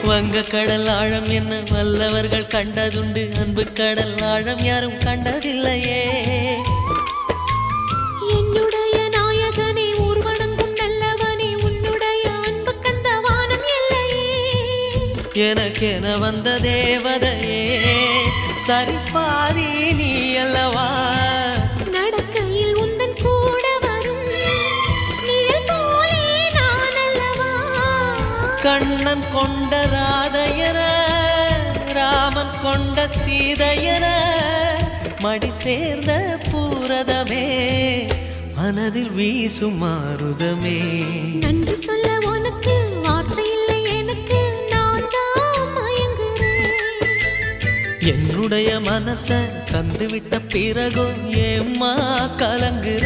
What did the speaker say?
வங்க கடல் ஆழம் என்ன வல்லவர்கள் கண்டதுண்டு, அன்பு கடல் ஆழம் யாரும் கண்டதில்லையே. என்னுடைய நாயகனே ஊர்வணங்கும் நல்லவனே, உன்னுடைய அன்பு கந்த வானம் இல்லையே. எனக்கென வந்த தேவதையே சரிபாதி நீ அல்லவா. நடக்கையில் உந்தன் கூட வரும் நிழல் போலே நான் அல்லவா. கண்ணன் கொண்ட ராதையர ராமன் கொண்ட சீதையர மடி சேர்ந்த பூரதமே மனதில் வீசும் மாருதமே. நன்றி சொல்ல உனக்கு வார்த்தை இல்லை எனக்கு, நான் தான் மயங்குறேன். என்னுடைய மனச தந்துவிட்ட பிறகும் ஏம்மா கலங்குற.